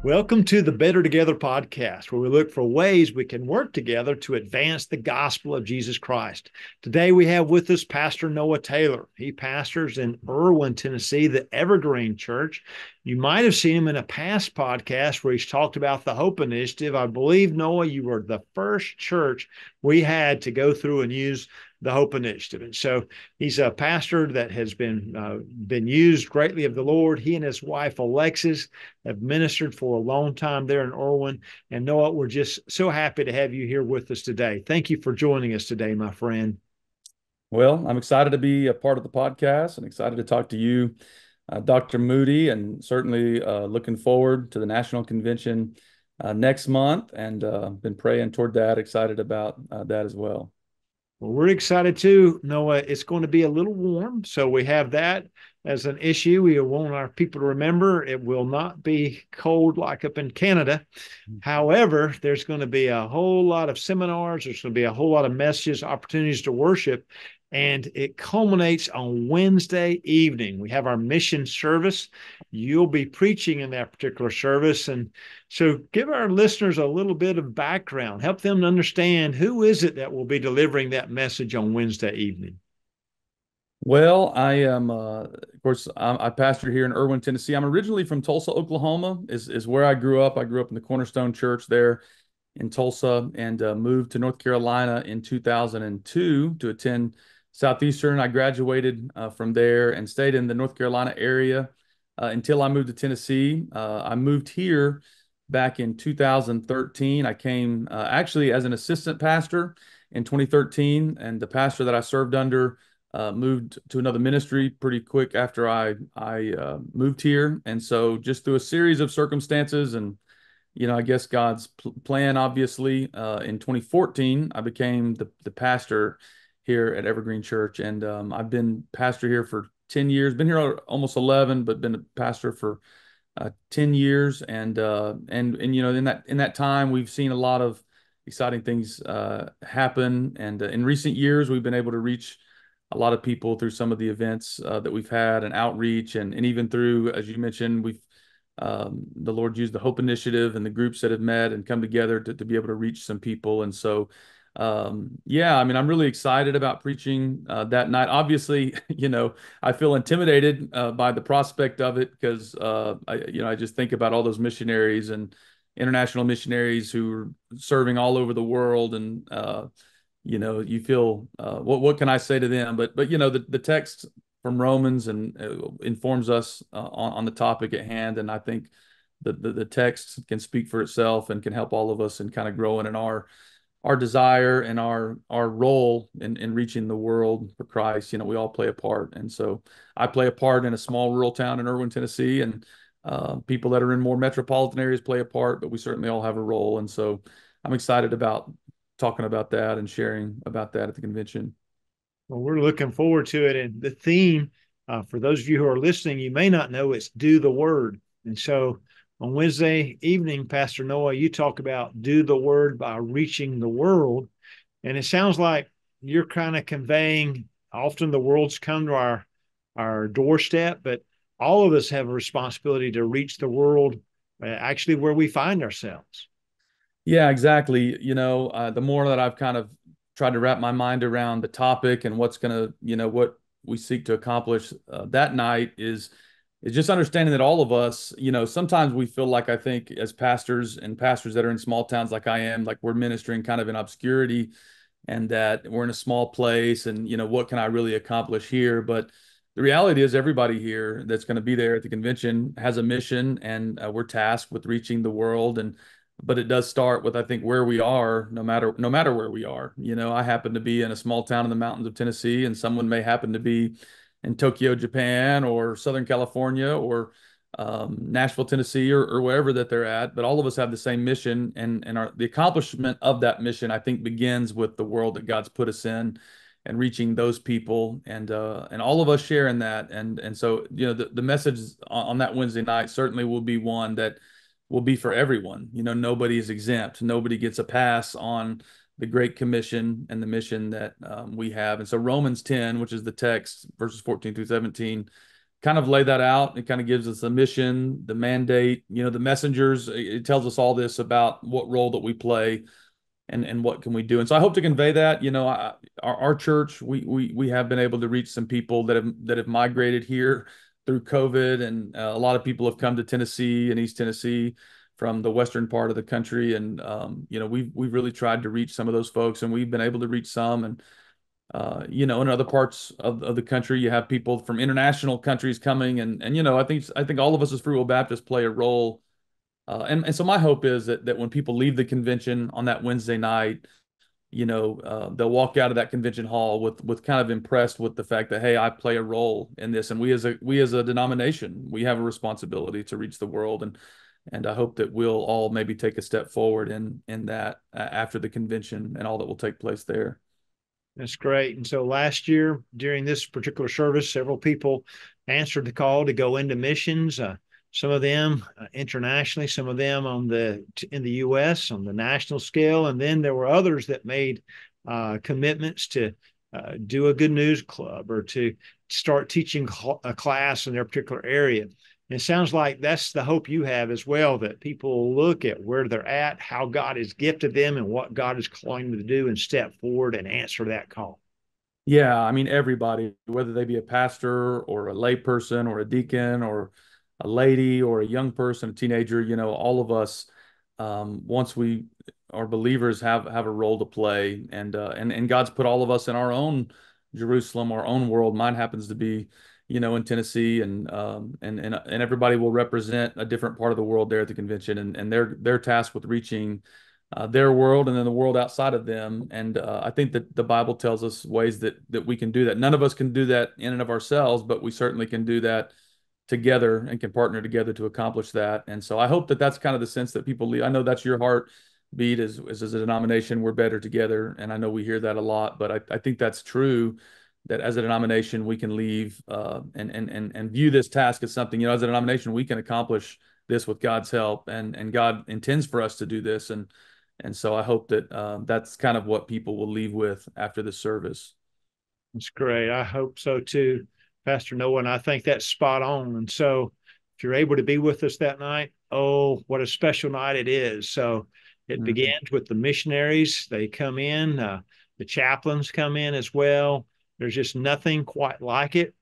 Welcome to the Better Together podcast, where we look for ways we can work together to advance the gospel of Jesus Christ. Today we have with us Pastor Noah Taylor. He pastors in Erwin, Tennessee, the Evergreen Church. You might have seen him in a past podcast where he's talked about the Hope Initiative. I believe, Noah, you were the first church we had to go through and use the Hope Initiative. And so he's a pastor that has been used greatly of the Lord. He and his wife, Alexis, have ministered for a long time there in Erwin. And Noah, we're just so happy to have you here with us today. Thank you for joining us today, my friend. Well, I'm excited to be a part of the podcast and excited to talk to you, Dr. Moody, and certainly looking forward to the national convention next month and been praying toward that, excited about that as well. Well, we're excited too, Noah. It's going to be a little warm, so we have that as an issue. We want our people to remember it will not be cold like up in Canada. However, there's going to be a whole lot of seminars. There's going to be a whole lot of messages, opportunities to worship. And it culminates on Wednesday evening. We have our mission service. You'll be preaching in that particular service. And so give our listeners a little bit of background, help them to understand who is it that will be delivering that message on Wednesday evening. Well, I am, of course, I pastor here in Erwin, Tennessee. I'm originally from Tulsa, Oklahoma, is where I grew up. I grew up in the Cornerstone Church there in Tulsa and moved to North Carolina in 2002 to attend Southeastern. I graduated from there and stayed in the North Carolina area until I moved to Tennessee. I moved here back in 2013. I came actually as an assistant pastor in 2013, and the pastor that I served under moved to another ministry pretty quick after I moved here. And so just through a series of circumstances and I guess God's plan, obviously, in 2014, I became the pastor here at Evergreen Church. And I've been pastor here for 10 years, been here almost 11, but been a pastor for 10 years. And in that time, we've seen a lot of exciting things happen. And in recent years, we've been able to reach a lot of people through some of the events that we've had and outreach. And even through, as you mentioned, the Lord used the Hope Initiative and the groups that have met and come together to be able to reach some people. And so, yeah, I mean, I'm really excited about preaching that night. Obviously, I feel intimidated by the prospect of it because, I just think about all those missionaries and international missionaries who are serving all over the world. And, you feel, what can I say to them? But the text from Romans and informs us on the topic at hand. And I think the text can speak for itself and can help all of us in kind of growing in our desire and our role in reaching the world for Christ. We all play a part. And so I play a part in a small rural town in Erwin, Tennessee, and people that are in more metropolitan areas play a part, but we certainly all have a role. And so I'm excited about talking about that and sharing about that at the convention. Well, we're looking forward to it. And the theme, for those of you who are listening, you may not know it's do the word. And so on Wednesday evening, Pastor Noah, you talk about do the word by reaching the world. And it sounds like you're kind of conveying often the world's come to our doorstep, but all of us have a responsibility to reach the world actually where we find ourselves. Yeah, exactly. The more that I've kind of tried to wrap my mind around the topic and what's going to, what we seek to accomplish that night is just understanding that all of us, sometimes we feel like I think as pastors and pastors that are in small towns like I am, like we're ministering kind of in obscurity and that we're in a small place and, what can I really accomplish here? But the reality is everybody here that's going to be there at the convention has a mission and we're tasked with reaching the world. But it does start with, I think, where we are, no matter where we are. I happen to be in a small town in the mountains of Tennessee, and someone may happen to be in Tokyo, Japan, or Southern California, or Nashville, Tennessee, or wherever that they're at. But all of us have the same mission, and the accomplishment of that mission, I think, begins with the world that God's put us in, and reaching those people, and all of us share in that. And so the message on that Wednesday night certainly will be one that will be for everyone. Nobody is exempt. Nobody gets a pass on the Great Commission and the mission that we have. And so Romans 10, which is the text, verses 14 through 17, kind of lay that out. It kind of gives us the mission, the mandate, the messengers. It tells us all this about what role that we play and what can we do. And so I hope to convey that. Our church, we have been able to reach some people that have migrated here through COVID, and a lot of people have come to Tennessee and East Tennessee from the western part of the country, and we've really tried to reach some of those folks, and we've been able to reach some. And in other parts of the country, you have people from international countries coming, and I think all of us as Free Will Baptists play a role. And so my hope is that when people leave the convention on that Wednesday night, they'll walk out of that convention hall with kind of impressed with the fact that, hey, I play a role in this, and we as a denomination, we have a responsibility to reach the world, and I hope that we'll all maybe take a step forward in that after the convention and all that will take place there. That's great. And so last year during this particular service, several people answered the call to go into missions. Some of them internationally, some of them in the U.S. on the national scale, and then there were others that made commitments to do a good news club or to start teaching a class in their particular area. And it sounds like that's the hope you have as well, that people look at where they're at, how God has gifted them, and what God is calling them to do, and step forward and answer that call. Yeah, I mean, everybody, whether they be a pastor or a lay person or a deacon or a lady or a young person, a teenager, all of us, once we are believers, have a role to play, and God's put all of us in our own Jerusalem, our own world. Mine happens to be, in Tennessee, and everybody will represent a different part of the world there at the convention, and they're tasked with reaching their world and then the world outside of them. And I think that the Bible tells us ways that we can do that. None of us can do that in and of ourselves, but we certainly can do that together and can partner together to accomplish that. And so I hope that that's kind of the sense that people leave. I know that's your heartbeat as a denomination. We're better together. And I know we hear that a lot, but I think that's true, that as a denomination, we can leave and view this task as something, as a denomination, we can accomplish this with God's help, and God intends for us to do this. And so I hope that that's kind of what people will leave with after the service. That's great. I hope so too, Pastor Noah, and I think that's spot on. And so if you're able to be with us that night, oh, what a special night it is. So it begins with the missionaries. They come in, the chaplains come in as well. There's just nothing quite like it.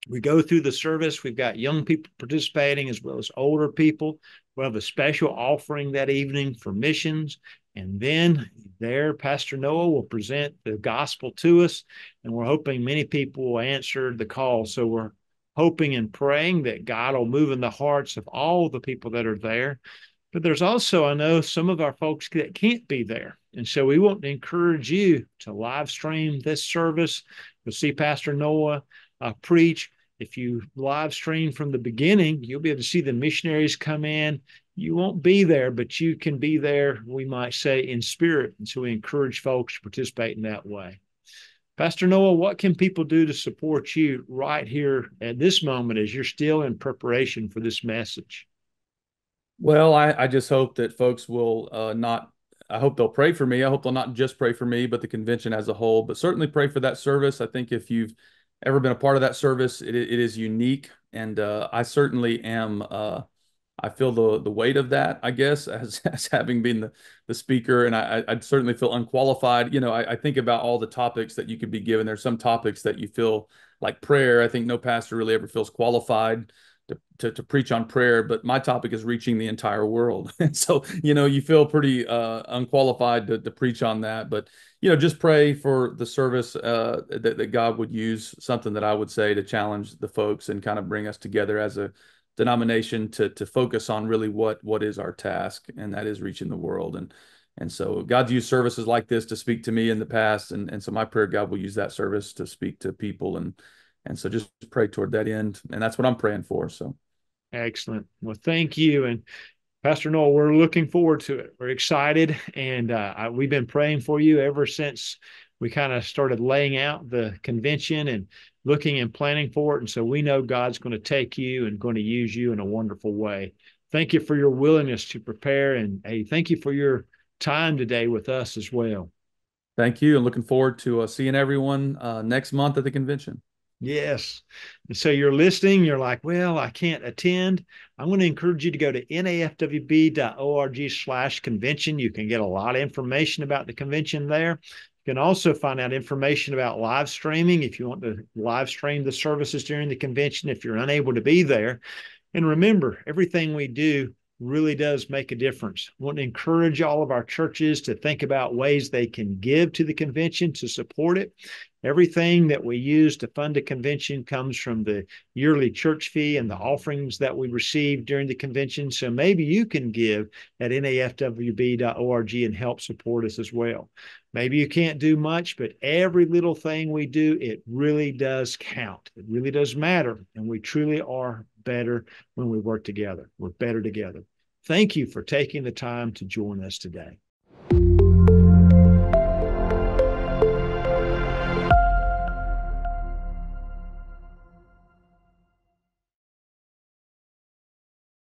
We go through the service. We've got young people participating as well as older people. We'll have a special offering that evening for missions. And then there, Pastor Noah will present the gospel to us. And we're hoping many people will answer the call. So we're hoping and praying that God will move in the hearts of all the people that are there. But there's also, I know, some of our folks that can't be there. And so we want to encourage you to live stream this service. You'll see Pastor Noah preach. If you live stream from the beginning, you'll be able to see the missionaries come in. You won't be there, but you can be there, we might say, in spirit. And so we encourage folks to participate in that way. Pastor Noah, what can people do to support you right here at this moment as you're still in preparation for this message? Well, I just hope that folks will I hope they'll pray for me. I hope they'll not just pray for me, but the convention as a whole, but certainly pray for that service. I think if you've ever been a part of that service, it is unique. And I certainly am, I feel the weight of that, I guess, as having been the speaker. And I certainly feel unqualified. I think about all the topics that you could be given. There's some topics that you feel like prayer. I think no pastor really ever feels qualified to preach on prayer, but my topic is reaching the entire world. And so, you feel pretty unqualified to preach on that. But, just pray for the service, that God would use something that I would say to challenge the folks and kind of bring us together as a denomination to focus on really what is our task, and that is reaching the world. And so God's used services like this to speak to me in the past. And so my prayer, God will use that service to speak to people. And so just pray toward that end. And that's what I'm praying for. So. Excellent. Well, thank you. And Pastor Noah, we're looking forward to it. We're excited. And we've been praying for you ever since we kind of started laying out the convention and looking and planning for it. And so we know God's going to take you and going to use you in a wonderful way. Thank you for your willingness to prepare. And hey, thank you for your time today with us as well. Thank you. And looking forward to seeing everyone next month at the convention. Yes. And so you're listening, you're like, well, I can't attend. I'm going to encourage you to go to nafwb.org/convention. You can get a lot of information about the convention there. You can also find out information about live streaming if you want to live stream the services during the convention if you're unable to be there. And remember, everything we do really does make a difference. I want to encourage all of our churches to think about ways they can give to the convention to support it. Everything that we use to fund a convention comes from the yearly church fee and the offerings that we receive during the convention. So maybe you can give at nafwb.org and help support us as well. Maybe you can't do much, but every little thing we do, it really does count. It really does matter. And we truly are better when we work together. We're better together. Thank you for taking the time to join us today.